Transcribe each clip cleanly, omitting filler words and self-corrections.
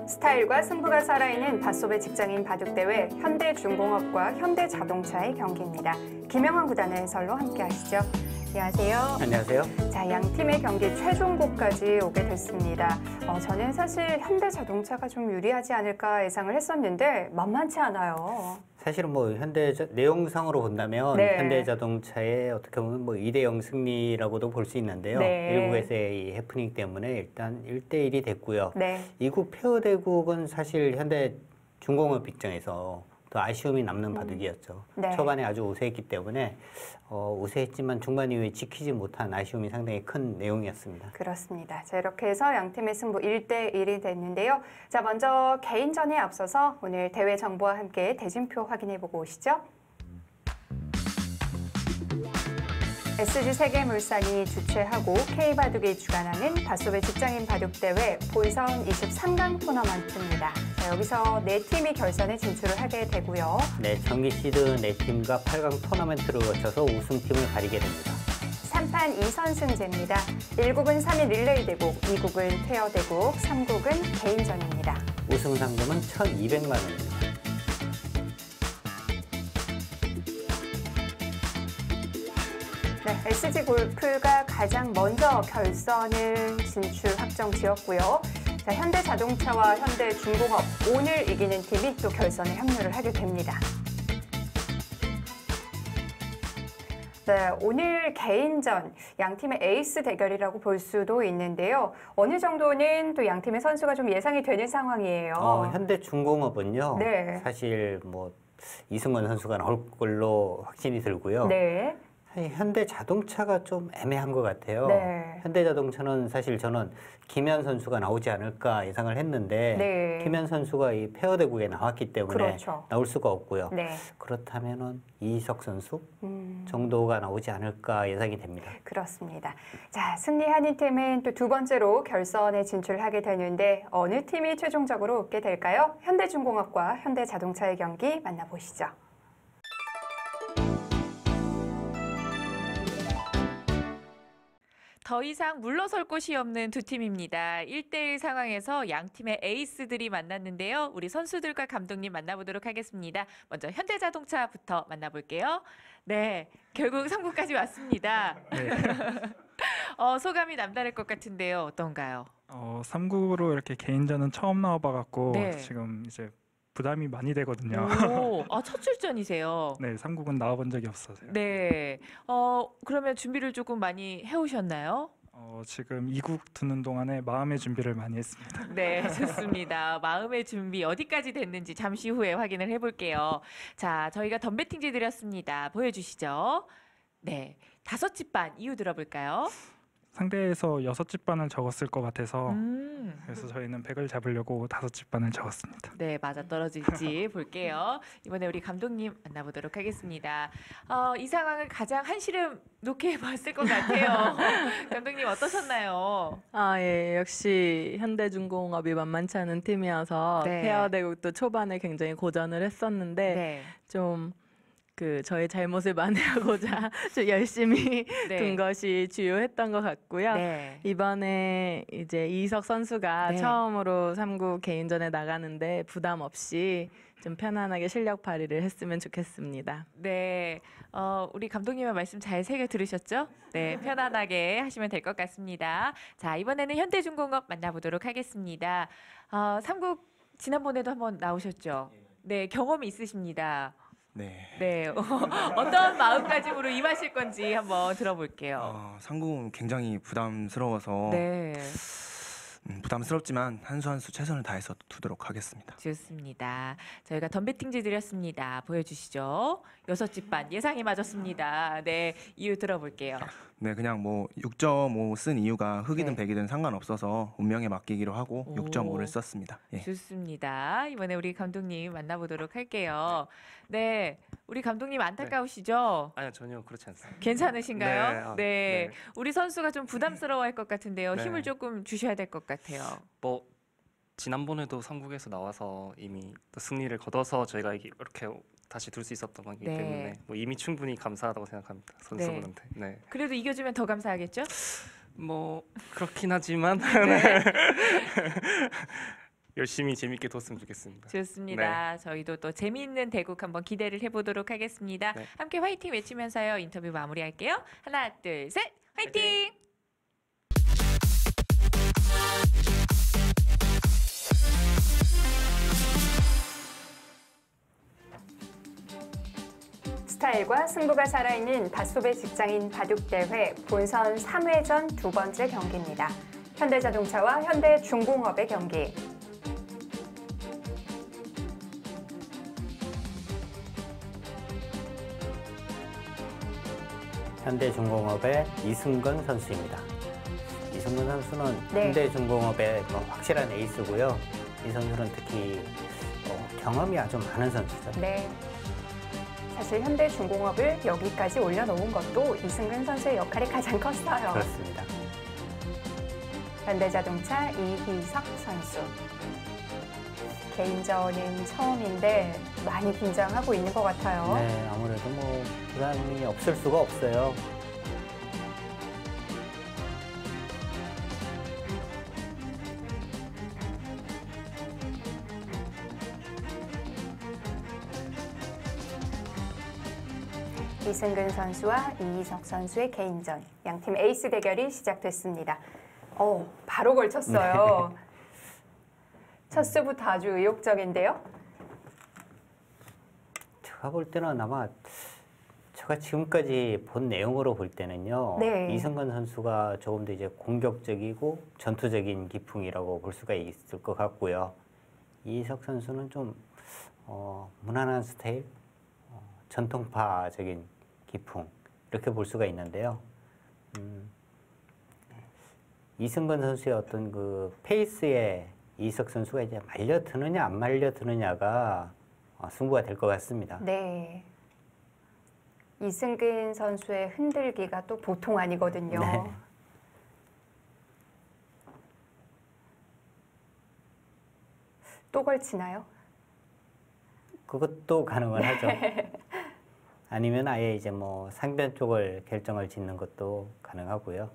스타일과 승부가 살아있는 닷소배 직장인 바둑대회 현대중공업과 현대자동차의 경기입니다. 김영환 구단의 해설로 함께하시죠. 안녕하세요. 안녕하세요. 자, 양 팀의 경기 최종국까지 오게 됐습니다. 저는 사실 현대자동차가 좀 유리하지 않을까 예상을 했었는데 만만치 않아요. 사실은 뭐 내용상으로 본다면 네. 현대자동차의 어떻게 보면 뭐 2대0 승리라고도 볼 수 있는데요. 네. 1국에서의 이 해프닝 때문에 일단 1대1이 됐고요. 네. 2국 페어대국은 사실 현대중공업 입장에서 더 아쉬움이 남는 바둑이었죠. 네. 초반에 아주 우세했기 때문에 우세했지만 중반 이후에 지키지 못한 아쉬움이 상당히 큰 내용이었습니다. 그렇습니다. 자, 이렇게 해서 양 팀의 승부 1대1이 됐는데요. 자, 먼저 개인전에 앞서서 오늘 대회 정보와 함께 대진표 확인해보고 오시죠. SG세계물산이 주최하고 K바둑이 주관하는 닷소배 직장인 바둑대회 본선 23강 토너먼트입니다. 자, 여기서 4팀이 결선에 진출을 하게 되고요. 네, 정기 시드 4팀과 8강 토너먼트를 거쳐서 우승팀을 가리게 됩니다. 3판 2선승제입니다. 1국은 3인 릴레이 대국, 2국은 페어 대국, 3국은 개인전입니다. 우승 상금은 1,200만 원입니다. 네, SG골프가 가장 먼저 결선을 진출 확정 지었고요. 자, 현대자동차와 현대중공업, 오늘 이기는 팀이 또 결선에 합류를 하게 됩니다. 네, 오늘 개인전, 양 팀의 에이스 대결이라고 볼 수도 있는데요. 어느 정도는 또 양 팀의 선수가 좀 예상이 되는 상황이에요. 현대중공업은요. 네. 사실 뭐 이승원 선수가 나올 걸로 확신이 들고요. 네. 현대자동차가 좀 애매한 것 같아요. 네. 현대자동차는 사실 저는 김현 선수가 나오지 않을까 예상을 했는데 네. 김현 선수가 이 페어대국에 나왔기 때문에 그렇죠. 나올 수가 없고요. 네. 그렇다면은 이희석 선수 정도가 나오지 않을까 예상이 됩니다. 그렇습니다. 자, 승리한 이 팀은 또 두 번째로 결선에 진출하게 되는데 어느 팀이 최종적으로 오게 될까요? 현대중공업과 현대자동차의 경기 만나보시죠. 더 이상 물러설 곳이 없는 두 팀입니다. 1대1 상황에서 양 팀의 에이스들이 만났는데요. 우리 선수들과 감독님 만나보도록 하겠습니다. 먼저 현대자동차부터 만나볼게요. 네, 결국 3국까지 왔습니다. 네. 소감이 남다를 것 같은데요. 어떤가요? 3국으로 이렇게 개인전은 처음 나와봐갖고 네. 지금 이제 부담이 많이 되거든요. 오, 첫 출전이세요. 네, 3국은 나와본 적이 없어요. 네, 그러면 준비를 조금 많이 해오셨나요? 지금 2국 두는 동안에 마음의 준비를 많이 했습니다. 네, 좋습니다. 마음의 준비 어디까지 됐는지 잠시 후에 확인을 해볼게요. 자, 저희가 덤배팅지 드렸습니다. 보여주시죠. 네, 5집 반 이유 들어볼까요? 상대에서 6집 반을 적었을 것 같아서 그래서 저희는 100을 잡으려고 5집 반을 적었습니다. 네, 맞아 떨어질지 볼게요. 이번에 우리 감독님 만나보도록 하겠습니다. 이 상황을 가장 한시름 놓게 봤을 것 같아요. 감독님 어떠셨나요? 예, 역시 현대중공업이 만만치 않은 팀이어서 네. 페어대국도 초반에 굉장히 고전을 했었는데 네. 좀 저의 잘못을 만회하고자 좀 열심히 네. 둔 것이 주요했던 것 같고요. 네. 이번에 이제 이희석 선수가 네. 처음으로 3국 개인전에 나가는데 부담 없이 좀 편안하게 실력 발휘를 했으면 좋겠습니다. 네, 우리 감독님의 말씀 잘 새겨 들으셨죠? 네, 편안하게 하시면 될 것 같습니다. 자, 이번에는 현대중공업 만나보도록 하겠습니다. 3국 지난번에도 한번 나오셨죠? 네, 경험이 있으십니다. 네. 네, 어떤 마음가짐으로 임하실 건지 한번 들어볼게요. 3국은 굉장히 부담스러워서 네, 부담스럽지만 한 수 한 수 최선을 다해서 두도록 하겠습니다. 좋습니다. 저희가 덤배팅지 드렸습니다. 보여주시죠. 6집 반 예상이 맞았습니다. 네, 이유 들어볼게요. 네, 그냥 뭐 6.5 쓴 이유가 흑이든 네. 백이든 상관없어서 운명에 맡기기로 하고 오. 6.5를 썼습니다. 예. 좋습니다. 이번에 우리 감독님 만나보도록 할게요. 네, 우리 감독님 안타까우시죠? 아니요, 전혀 그렇지 않습니다. 괜찮으신가요? 네, 네. 우리 선수가 좀 부담스러워할 것 같은데요. 네. 힘을 조금 주셔야 될 것 같아요. 뭐 지난번에도 삼국에서 나와서 이미 또 승리를 거둬서 저희가 이렇게 다시 둘 수 있었던 거기 네. 때문에 뭐 이미 충분히 감사하다고 생각합니다. 선수분한테. 네. 그래도 이겨주면 더 감사하겠죠? 뭐 그렇긴 하지만 네. 열심히 재밌게 뒀으면 좋겠습니다. 좋습니다. 저희도 또 재미있는 대국 한번 기대를 해보도록 하겠습니다. 네. 함께 화이팅 외치면서요. 인터뷰 마무리할게요. 하나, 둘, 셋, 화이팅! 스타일과 승부가 살아있는 다소배 직장인 바둑대회 본선 3회전 두 번째 경기입니다. 현대자동차와 현대중공업의 경기. 현대중공업의 이승건 선수입니다. 이승건 선수는 네. 현대중공업의 뭐 확실한 에이스고요. 이 선수는 특히 경험이 아주 많은 선수죠. 네. 사실 현대중공업을 여기까지 올려놓은 것도 이승근 선수의 역할이 가장 컸어요. 그렇습니다. 현대자동차 이희석 선수. 개인전은 처음인데 많이 긴장하고 있는 것 같아요. 네, 아무래도 뭐 부담이 없을 수가 없어요. 이승근 선수와 이희석 선수의 개인전. 양팀 에이스 대결이 시작됐습니다. 바로 걸쳤어요. 네. 첫 수부터 아주 의욕적인데요. 제가 볼 때는 아마 제가 지금까지 본 내용으로 볼 때는요. 네. 이승건 선수가 조금 더 이제 공격적이고 전투적인 기풍이라고 볼 수가 있을 것 같고요. 이희석 선수는 좀 무난한 스타일, 전통파적인 기풍 이렇게 볼 수가 있는데요. 이승건 선수의 어떤 그 페이스에 이희석 선수가 이제 말려드느냐 안 말려드느냐가 승부가 될 것 같습니다. 네. 이승근 선수의 흔들기가 또 보통 아니거든요. 네. 또 걸치나요? 그것도 가능은 하죠. 아니면 아예 이제 뭐 상변 쪽을 결정을 짓는 것도 가능하고요.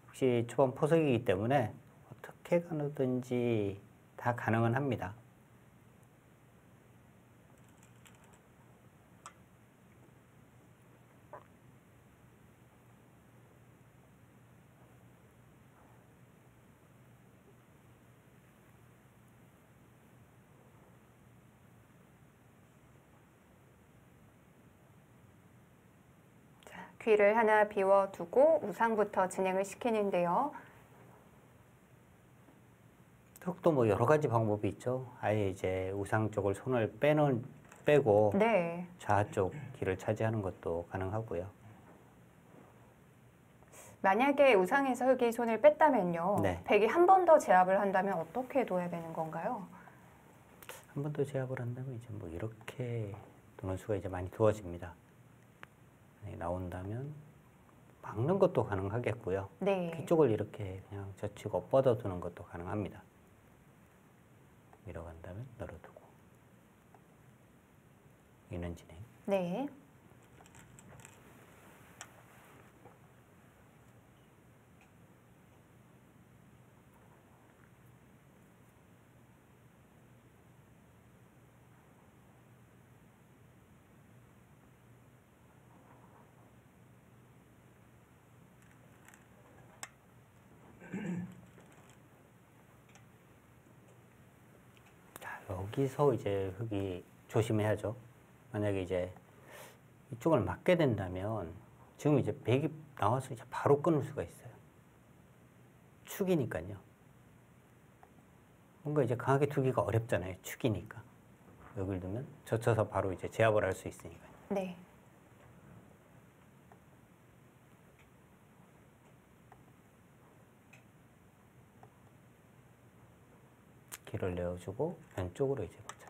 혹시 초반 포석이기 때문에 어떻게 가느든지 다 가능은 합니다. 귀를 하나 비워두고 우상부터 진행을 시키는데요. 또 뭐 여러 가지 방법이 있죠. 아예 이제 우상 쪽을 손을 빼고 네. 좌 쪽 길을 차지하는 것도 가능하고요. 만약에 우상에서 흑이 손을 뺐다면요. 네. 백이 한 번 더 제압을 한다면 어떻게 둬야 되는 건가요? 한 번 더 제압을 한다면 이제 뭐 이렇게 두는 수가 이제 많이 두어집니다. 나온다면 막는 것도 가능하겠고요. 네. 뒤쪽을 이렇게 그냥 젖히고 뻗어두는 것도 가능합니다. 밀어간다면 널어두고 이는 진행. 네. 여기서 이제 흑이 조심해야죠. 만약에 이제 이쪽을 맞게 된다면 지금 이제 백이 나와서 이제 바로 끊을 수가 있어요. 축이니까요. 뭔가 이제 강하게 두기가 어렵잖아요. 축이니까. 여기를 두면 젖혀서 바로 이제 제압을 할 수 있으니까요. 네. 길을 내어주고 왼쪽으로 이제 붙여줘.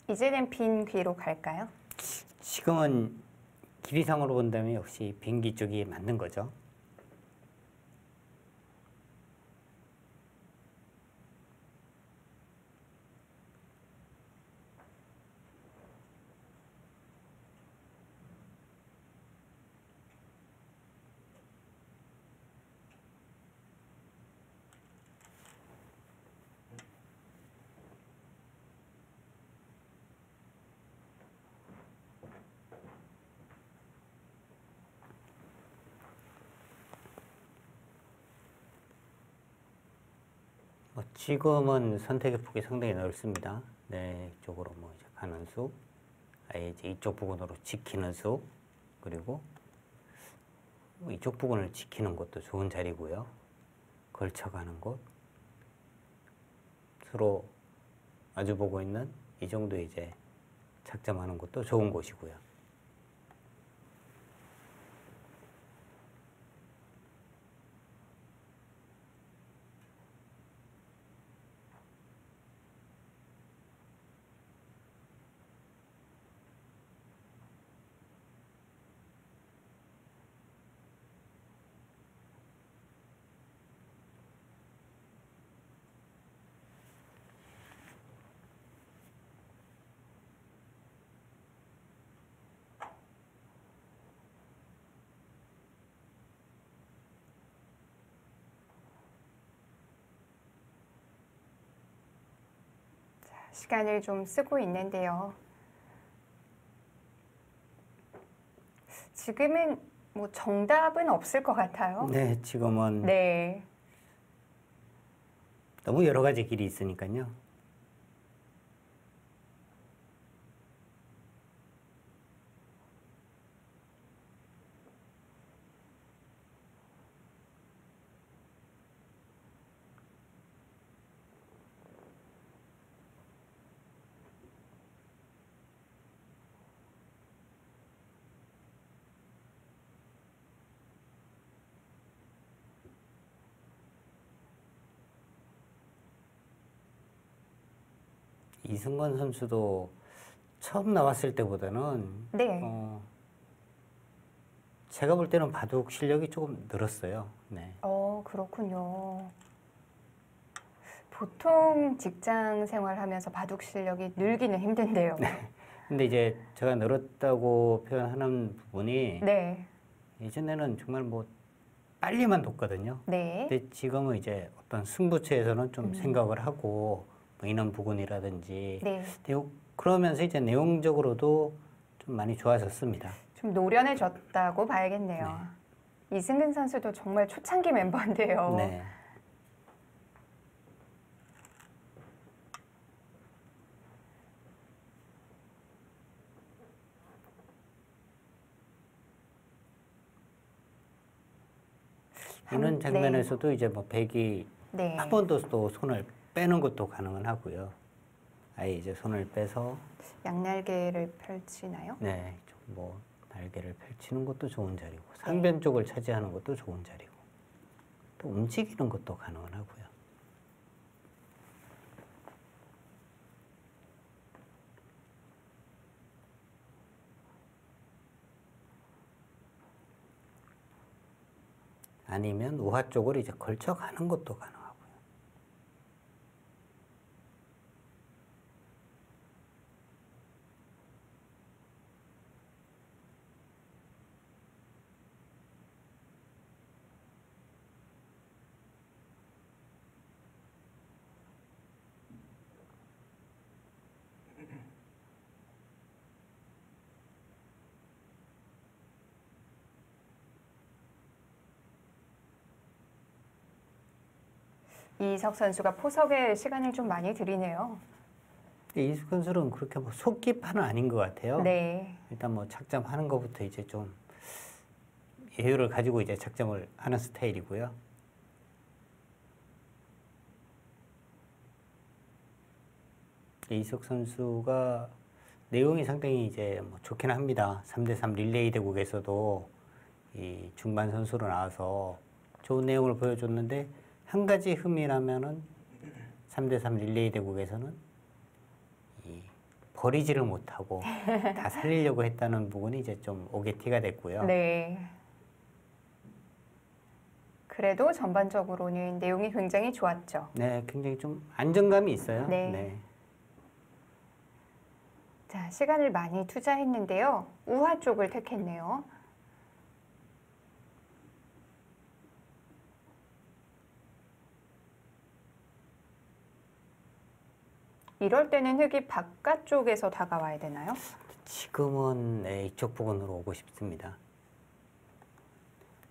이제는 빈 귀로 갈까요? 지금은 길이상으로 본다면 역시 빈귀 쪽이 맞는 거죠. 지금은 선택의 폭이 상당히 넓습니다. 네, 이쪽으로 뭐 이제 가는 수, 아예 이제 이쪽 부분으로 지키는 수, 그리고 뭐 이쪽 부분을 지키는 것도 좋은 자리고요. 걸쳐가는 곳, 서로 마주보고 있는 이 정도 이제 착점하는 것도 좋은 곳이고요. 시간을 좀 쓰고 있는데요. 지금은 뭐 정답은 없을 것 같아요. 네, 지금은 네. 너무 여러 가지 길이 있으니까요. 이승건 선수도 처음 나왔을 때보다는 네. 제가 볼 때는 바둑 실력이 조금 늘었어요. 네. 그렇군요. 보통 직장 생활하면서 바둑 실력이 늘기는 힘든데요. 네. 근데 이제 제가 늘었다고 표현하는 부분이 네. 예전에는 정말 뭐 빨리만 뒀거든요. 네. 근데 지금은 이제 어떤 승부처에서는 좀 생각을 하고 뭐 인원 부근이라든지 네. 그러면서 이제 내용적으로도 좀 많이 좋아졌습니다. 좀 노련해졌다고 봐야겠네요. 이승근 선수도 정말 초창기 멤버인데요. 네. 이런 장면에서도 이제 뭐 백이 네. 한 번 더 또 손을 빼는 것도 가능은 하고요. 아예 이제 손을 빼서 양날개를 펼치나요? 네, 좀 뭐 날개를 펼치는 것도 좋은 자리고 상변 쪽을 차지하는 것도 좋은 자리고 또 움직이는 것도 가능은 하고요. 아니면 우하 쪽을 이제 걸쳐가는 것도 가능하고요. 이석 선수가 포석에 시간을 좀 많이 들이네요. 이승 선수는 그렇게 뭐 속기파는 아닌 것 같아요. 네. 일단 뭐 착점하는 것부터 이제 좀 여유를 가지고 이제 착점을 하는 스타일이고요. 이석 선수가 내용이 상당히 이제 뭐 좋긴 합니다. 3대3 릴레이 대국에서도 이 중반 선수로 나와서 좋은 내용을 보여줬는데 한 가지 흠이라면은 3대3 릴레이 대국에서는 이 버리지를 못하고 다 살리려고 했다는 부분이 이제 좀 오게티가 됐고요. 네. 그래도 전반적으로는 내용이 굉장히 좋았죠. 네, 굉장히 좀 안정감이 있어요. 네. 자, 시간을 많이 투자했는데요. 우화 쪽을 택했네요. 이럴 때는 흙이 바깥쪽에서 다가와야 되나요? 지금은 네, 이쪽 부분으로 오고 싶습니다.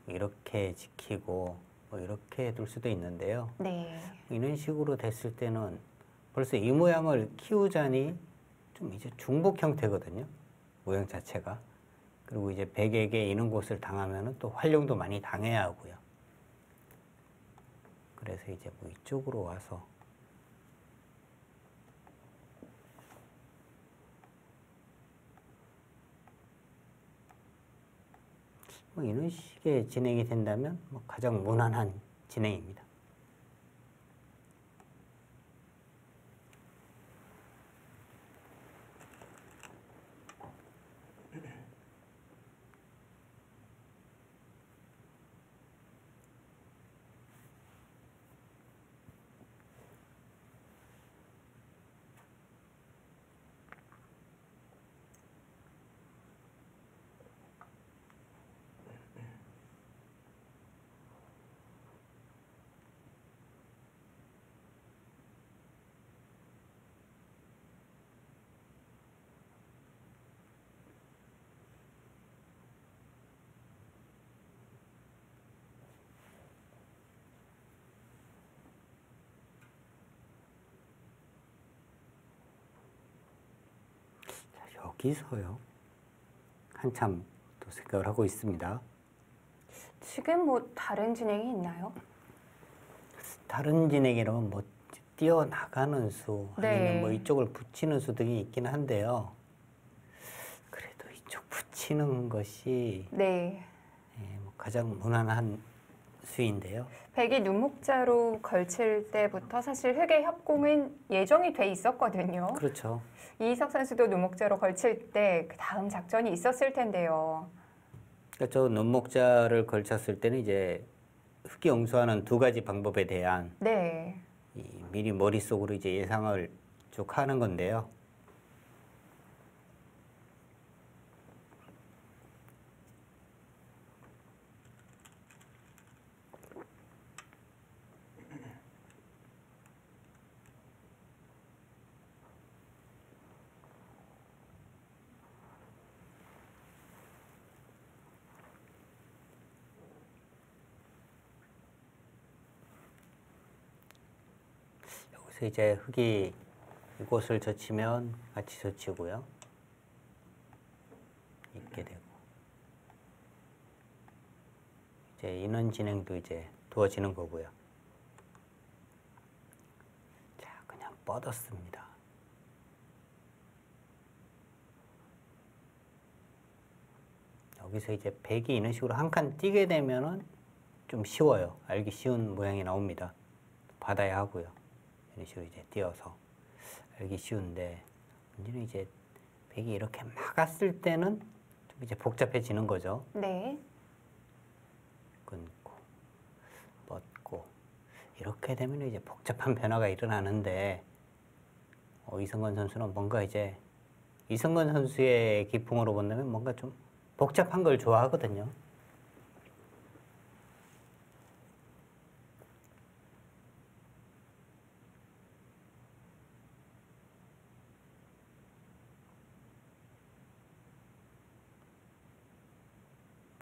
이렇게 지키고 뭐 이렇게 둘 수도 있는데요. 네. 이런 식으로 됐을 때는 벌써 이 모양을 키우자니 좀 이제 중복 형태거든요. 모양 자체가. 그리고 이제 백에게 이런 곳을 당하면은 또 활용도 많이 당해야 하고요. 그래서 이제 뭐 이쪽으로 와서 뭐 이런 식의 진행이 된다면 뭐 가장 무난한 진행입니다. 여기서요. 한참 또 생각을 하고 있습니다. 지금 뭐 다른 진행이 있나요? 다른 진행이라면 뭐 뛰어나가는 수 아니면 네. 뭐 이쪽을 붙이는 수 등이 있긴 한데요. 그래도 이쪽 붙이는 것이 네. 뭐 가장 무난한 수인데요. 백이 눈목자로 걸칠 때부터 사실 흙의 협공은 예정이 돼 있었거든요. 그렇죠. 이희석 선수도 눈목자로 걸칠 때 그 다음 작전이 있었을 텐데요. 그러니까 저 눈목자를 걸쳤을 때는 이제 흙이 응수하는 두 가지 방법에 대한 네. 미리 머릿속으로 이제 예상을 쭉 하는 건데요. 여기서 이제 흙이 이곳을 젖히면 같이 젖히고요. 있게 되고 이제 인원 진행도 이제 도와지는 거고요. 자, 그냥 뻗었습니다. 여기서 이제 백이 이런 식으로 한 칸 띄게 되면은 좀 쉬워요. 알기 쉬운 모양이 나옵니다. 받아야 하고요. 이런 식으로 이제 띄어서 알기 쉬운데 문제는 이제 백이 이렇게 막았을 때는 좀 이제 복잡해지는 거죠. 네. 끊고 뻗고 이렇게 되면 이제 복잡한 변화가 일어나는데 이성건 선수는 뭔가 이제 이성건 선수의 기풍으로 본다면 뭔가 좀 복잡한 걸 좋아하거든요.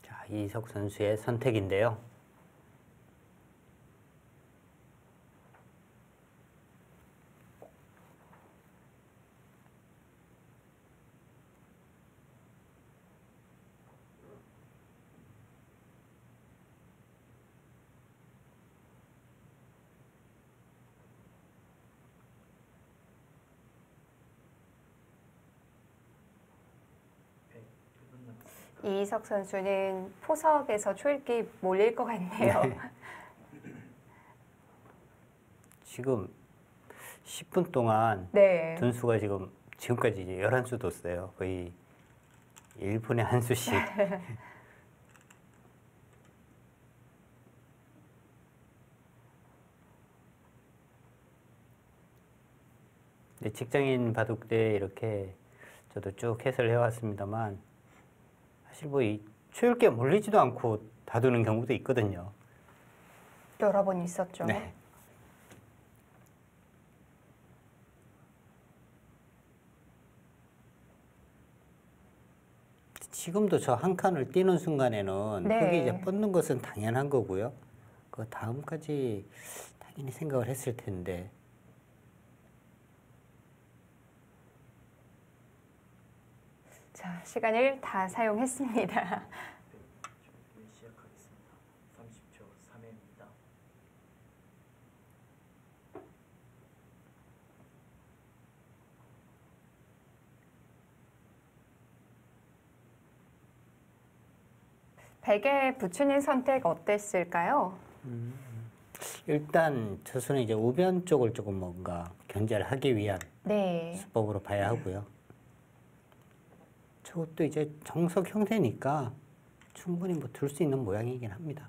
자, 이희석 선수의 선택인데요. 이희석 선수는 포석에서 초읽기 몰릴 것 같네요. 네. 지금 10분 동안 네. 둔수가 지금 지금까지 이제 11수 뒀어요. 거의 1분에 한 수씩. 근데 직장인 바둑 때 이렇게 저도 쭉 해설을 해왔습니다만 사실 뭐 이 초열기가 몰리지도 않고 다두는 경우도 있거든요. 여러 번 있었죠. 네. 지금도 저 한 칸을 뛰는 순간에는 네. 흙이 이제 뻗는 것은 당연한 거고요. 그 다음까지 당연히 생각을 했을 텐데. 자, 시간을 다 사용했습니다. 시작하겠습니다. 30초 3회입니다. 베개 부추님 선택 어땠을까요? 일단 저수는 이제 우변 쪽을 조금 뭔가 견제를 하기 위한 네. 수법으로 봐야 하고요. 저것도 이제 정석 형태니까 충분히 뭐 둘 수 있는 모양이긴 합니다.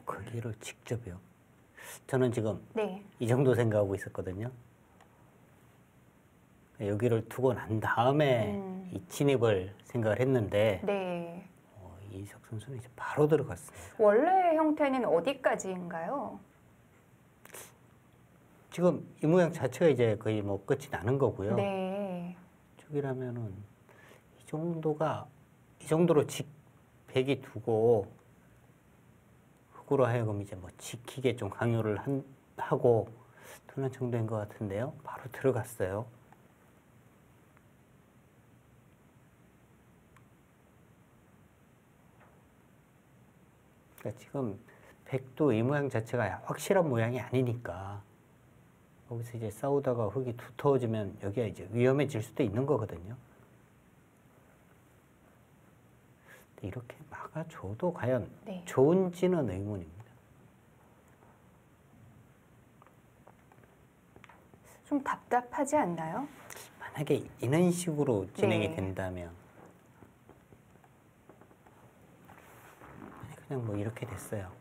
거기를 직접요. 저는 지금 네. 이 정도 생각하고 있었거든요. 여기를 두고 난 다음에 이 진입을 생각을 했는데 네. 이석 선수는 이제 바로 들어갔어요. 원래 형태는 어디까지인가요? 지금 이 모양 자체가 이제 거의 뭐 끝이 나는 거고요. 네. 저기라면은 이 정도로 백이 두고 흙으로 하여금 이제 뭐 지키게 좀 강요를 하고 두는 정도인 것 같은데요. 바로 들어갔어요. 그러니까 지금 백도 이 모양 자체가 확실한 모양이 아니니까 거기서 이제 싸우다가 흙이 두터워지면 여기가 이제 위험해질 수도 있는 거거든요. 근데 이렇게 막아줘도 과연 네. 좋은지는 의문입니다. 좀 답답하지 않나요? 만약에 이런 식으로 진행이 네. 된다면 그냥 뭐 이렇게 됐어요.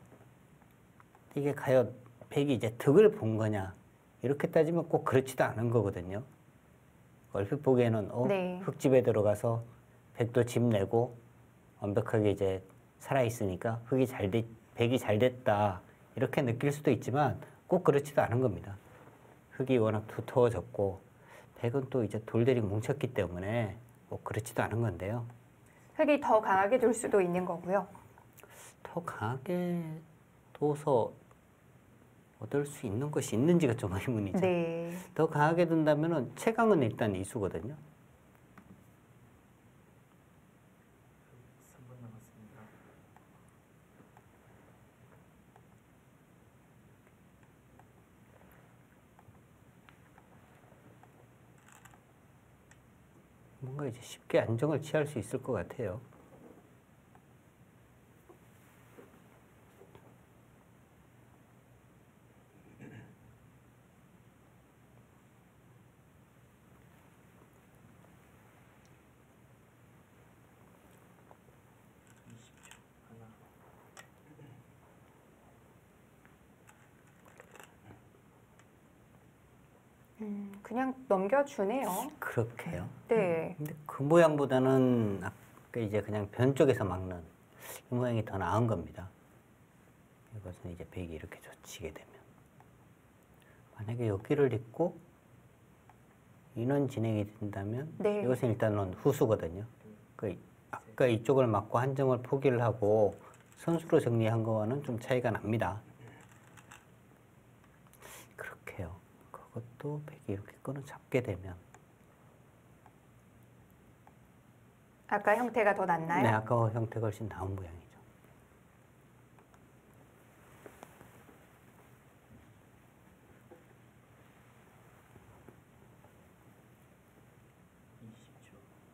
이게 과연 백이 이제 득을 본 거냐 이렇게 따지면 꼭 그렇지도 않은 거거든요. 얼핏 보기에는 네. 흙집에 들어가서 백도 집 내고 완벽하게 이제 살아있으니까 백이 잘 됐다 이렇게 느낄 수도 있지만 꼭 그렇지도 않은 겁니다. 흙이 워낙 두터워졌고 백은 또 이제 돌들이 뭉쳤기 때문에 꼭 그렇지도 않은 건데요. 흙이 더 강하게 둘 수도 있는 거고요. 더 강하게 둬서 얻을 수 있는 것이 있는지가 좀 의문이죠. 네. 더 강하게 둔다면 최강은 일단 이수거든요. 3분 남았습니다. 뭔가 이제 쉽게 안정을 취할 수 있을 것 같아요. 그냥 넘겨주네요. 그렇게요. 네. 근데 그 모양보다는 아까 이제 그냥 변 쪽에서 막는 이 모양이 더 나은 겁니다. 이것은 이제 백이 이렇게 젖히게 되면 만약에 여기를 잇고 인원 진행이 된다면 네. 이것은 일단은 후수거든요. 아까 이쪽을 맞고 한 점을 포기를 하고 선수로 정리한 거와는 좀 차이가 납니다. 그렇게요. 그것도 백이 이렇게 끈을 잡게 되면 아까 형태가 더 낫나요? 네, 아까 형태가 훨씬 나은 모양이죠.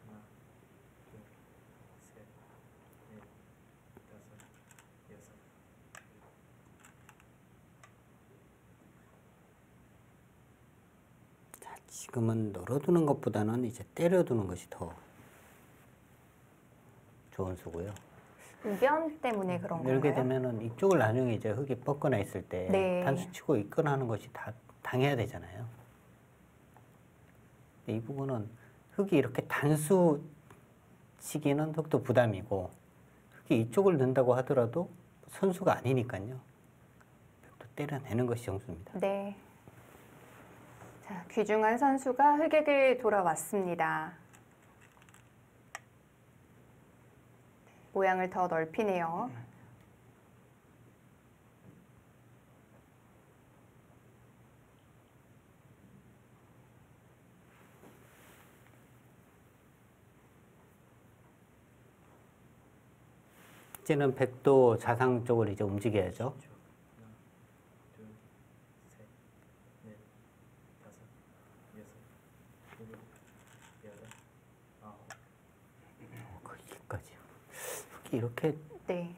하나, 둘, 셋, 넷, 다섯, 여섯. 자, 지금은 널어두는 것보다는 이제 때려두는 것이 더 좋은 수고요. 우변 때문에 그런 열게 건가요? 되면은 이쪽을 나중에 이제 흙이 뻗거나 있을 때 네. 단수 치고 있거나 하는 것이 다 당해야 되잖아요. 근데 이 부분은 흙이 이렇게 단수 치기는 흙도 부담이고 흙이 이쪽을 넣는다고 하더라도 선수가 아니니까요. 또 때려내는 것이 정수입니다. 네. 자, 귀중한 선수가 흑에게 돌아왔습니다. 모양을 더 넓히네요. 이제는 백도 자상 쪽을 이제 움직여야죠. 하나, 둘, 셋, 넷, 다섯, 여섯, 일곱, 여덟, 아홉. 거기까지. 흙이 이렇게 네.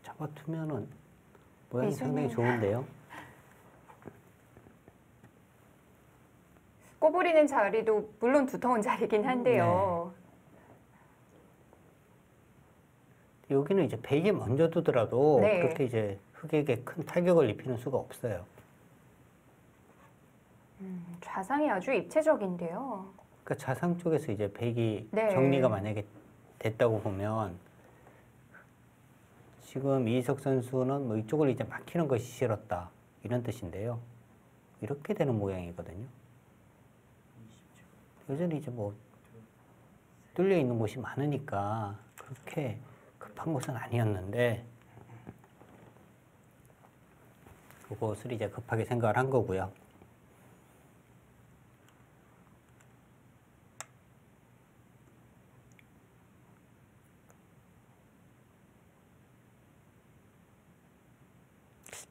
잡아두면은 모양이 이 상당히 손은- 좋은데요. 꼬부리는 자리도 물론 두터운 자리긴 한데요. 여기는 이제 백이 먼저 두더라도 네. 그렇게 이제 흙에게 큰 타격을 입히는 수가 없어요. 좌상이 아주 입체적인데요. 그러니까 자상 쪽에서 이제 백이 네. 정리가 만약에 됐다고 보면 지금 이희석 선수는 뭐 이쪽을 이제 막히는 것이 싫었다 이런 뜻인데요. 이렇게 되는 모양이거든요. 여전히 이제 뭐 뚫려 있는 곳이 많으니까 그렇게 급한 곳은 아니었는데 그것을 이제 급하게 생각을 한 거고요.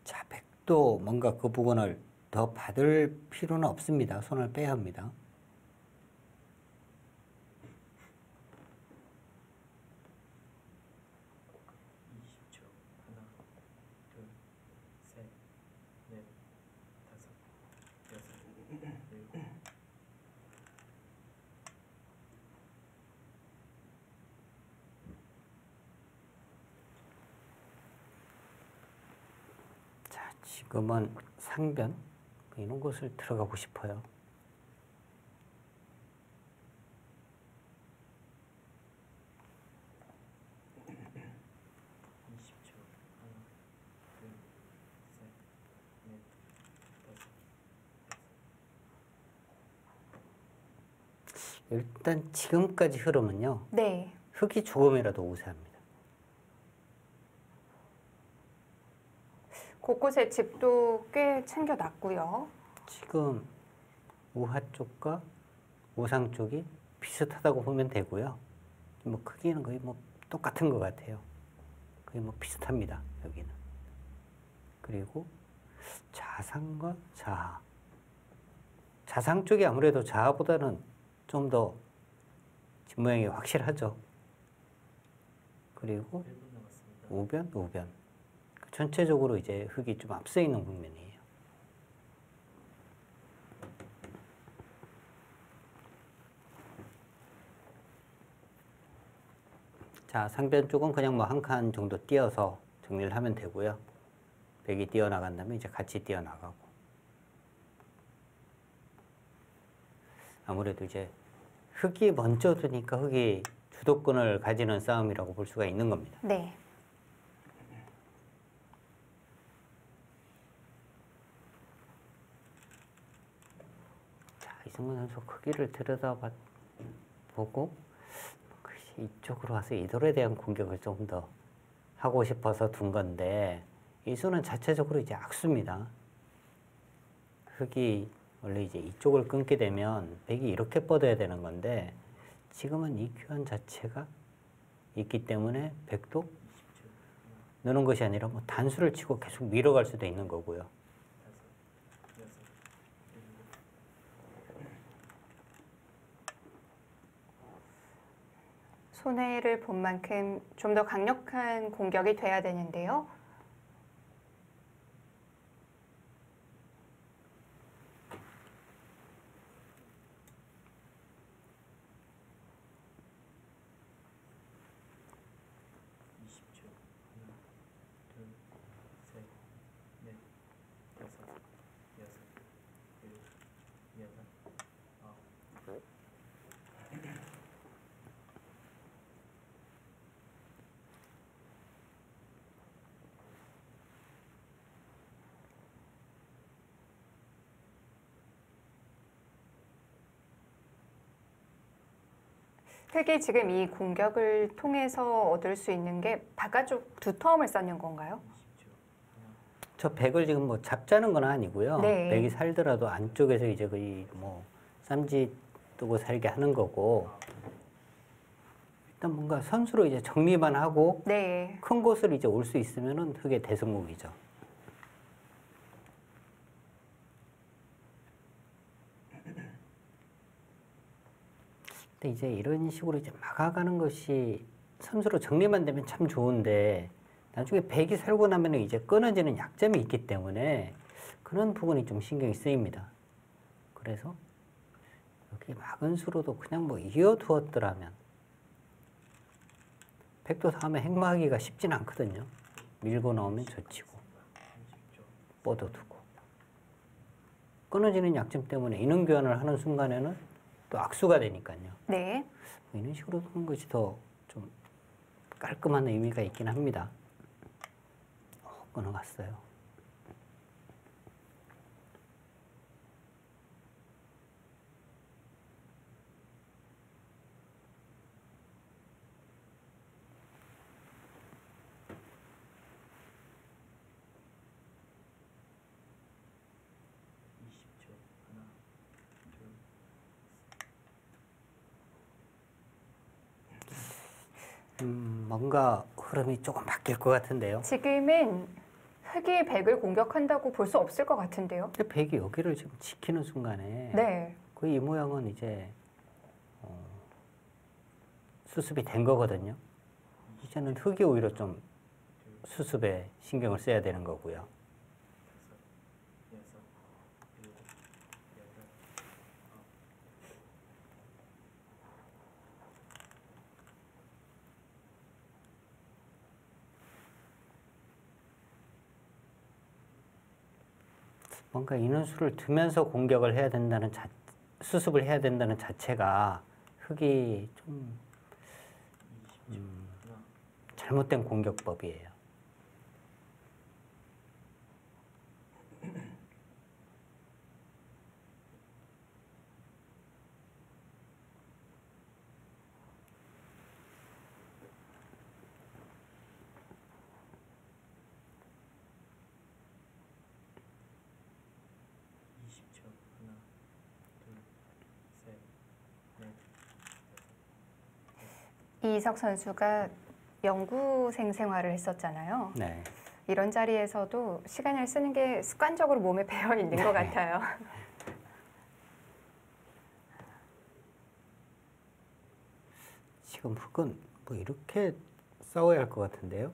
자, 백도 뭔가 그 부분을 더 받을 필요는 없습니다. 손을 빼야 합니다. 하나, 둘, 셋, 넷, 다섯, 여섯, 일곱. 자, 지금은 상변 이런 곳을 들어가고 싶어요. 하나, 둘, 셋, 넷, 다섯, 여섯. 일단 지금까지 흐름은요. 네. 흙이 조금이라도 우세합니다. 곳곳에 집도 꽤 챙겨놨고요. 지금 우하 쪽과 우상 쪽이 비슷하다고 보면 되고요. 뭐 크기는 거의 뭐 똑같은 것 같아요. 거의 뭐 비슷합니다. 여기는. 그리고 자상과 자하. 자상 쪽이 아무래도 자하보다는 좀 더 뒷모양이 확실하죠. 그리고 1분 남았습니다. 우변, 우변. 전체적으로 이제 흙이 좀 앞서 있는 국면이에요. 자, 상변 쪽은 그냥 뭐 한 칸 정도 띄어서 정리를 하면 되고요. 백이 띄어나간다면 이제 같이 띄어나가고. 아무래도 이제 흙이 먼저 두니까 흙이 주도권을 가지는 싸움이라고 볼 수가 있는 겁니다. 네. 자, 이 이승훈 선수 크기를 들여다보고 이쪽으로 와서 이돌에 대한 공격을 좀 더 하고 싶어서 둔 건데 이 수는 자체적으로 이제 악수입니다. 흑이 원래 이제 이쪽을 끊게 되면 백이 이렇게 뻗어야 되는 건데 지금은 이 교환 자체가 있기 때문에 백도 느는 것이 아니라 뭐 단수를 치고 계속 밀어갈 수도 있는 거고요. 손해를 본 만큼 좀 더 강력한 공격이 돼야 되는데요. 흑이 지금 이 공격을 통해서 얻을 수 있는 게 바깥쪽 두터움을 쌓는 건가요? 저 백을 지금 뭐 잡자는 건 아니고요. 네. 백이 살더라도 안쪽에서 이제 거의 뭐 쌈지 뜨고 살게 하는 거고 일단 뭔가 선수로 이제 정리만 하고 네. 큰 곳을 이제 올 수 있으면은 흑의 대승국이죠. 근데 이제 이런 식으로 이제 막아가는 것이 선수로 정리만 되면 참 좋은데 나중에 백이 살고 나면 이제 끊어지는 약점이 있기 때문에 그런 부분이 좀 신경이 쓰입니다. 그래서 여기 막은 수로도 그냥 뭐 이어두었더라면 백도 다음에 행마하기가 쉽진 않거든요. 밀고 나오면 젖히고 뻗어두고 끊어지는 약점 때문에 인원 교환을 하는 순간에는 또 악수가 되니까요. 네. 이런 식으로 하는 것이 더 좀 깔끔한 의미가 있긴 합니다. 끊어갔어요. 뭔가 흐름이 조금 바뀔 것 같은데요. 지금은 흑이 백을 공격한다고 볼 수 없을 것 같은데요. 근데 백이 여기를 지금 지키는 순간에 네. 거의 이 모양은 이제 수습이 된 거거든요. 이제는 흑이 오히려 좀 수습에 신경을 써야 되는 거고요. 뭔가 인원수를 두면서 공격을 해야 된다는 수습을 해야 된다는 자체가 흑이 좀 잘못된 공격법이에요. 이석 선수가 연구생 생활을 했었잖아요. 네. 이런 자리에서도 시간을 쓰는 게 습관적으로 몸에 배어 있는 것 같아요. 지금 흑은 뭐 이렇게 싸워야 할 것 같은데요.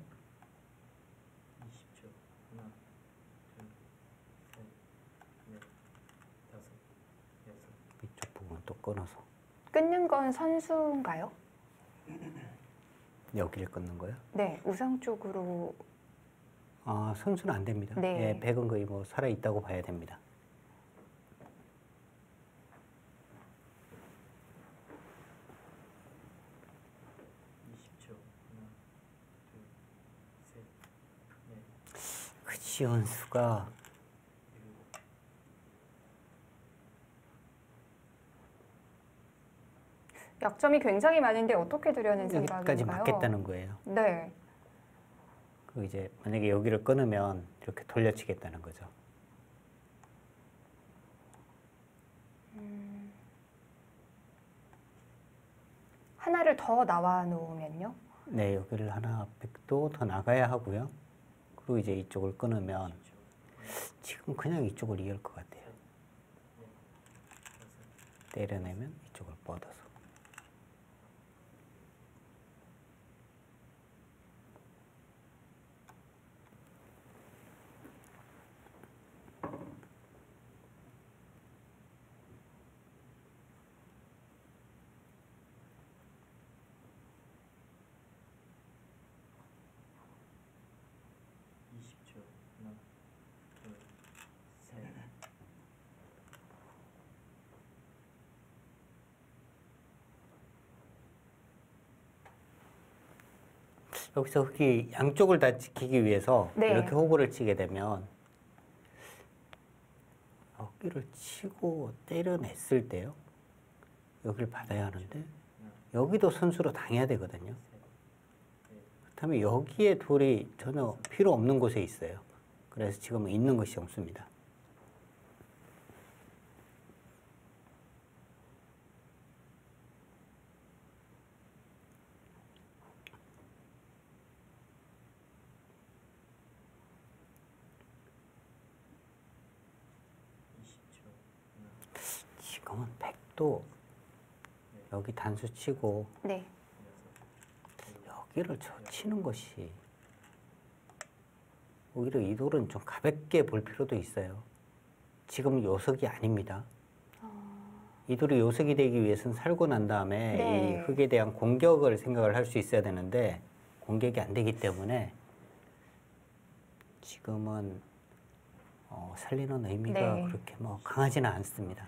이쪽 부분 또 끊어서 끊는 건 선수인가요? 여기를 끊는 거요? 네, 우상 쪽으로. 아, 선수는 안 됩니다. 네. 예, 백은 거의 뭐 살아 있다고 봐야 됩니다. 지원수가 약점이 굉장히 많은데 어떻게 두려는 여기까지 생각인가요? 맞겠다는 거예요. 네. 그 이제 만약에 여기를 끊으면 이렇게 돌려치겠다는 거죠. 하나를 더 나와 놓으면요? 네, 여기를 하나 100도 더 나가야 하고요. 그리고 이제 이쪽을 끊으면 지금 그냥 이쪽을 이을 것 같아요. 때려내면 이쪽을 뻗어서. 하나, 둘, 셋. 여기서 흙이 양쪽을 다 지키기 위해서 네. 이렇게 호구를 치게 되면 여기를 치고 때려냈을 때요. 여기를 받아야 하는데 여기도 선수로 당해야 되거든요. 그렇다면 여기에 돌이 전혀 필요 없는 곳에 있어요. 그래서 지금은 있는 것이 없습니다. 지금은 100도 여기 단수 치고 네. 여기를 치는 것이 오히려 이 돌은 좀 가볍게 볼 필요도 있어요. 지금 요석이 아닙니다. 이 돌이 요석이 되기 위해서는 살고 난 다음에 네. 이 흙에 대한 공격을 생각을 할 수 있어야 되는데 공격이 안 되기 때문에 지금은 살리는 의미가 네. 그렇게 뭐 강하지는 않습니다.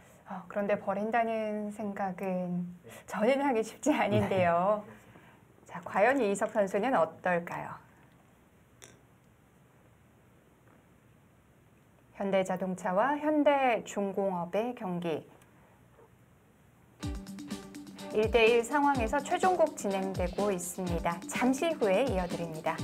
그런데 버린다는 생각은 저는 하기 쉽지 않은데요. 자, 과연 이희석 선수는 어떨까요? 현대자동차와 현대중공업의 경기. 1대1 상황에서 최종곡 진행되고 있습니다. 잠시 후에 이어드립니다.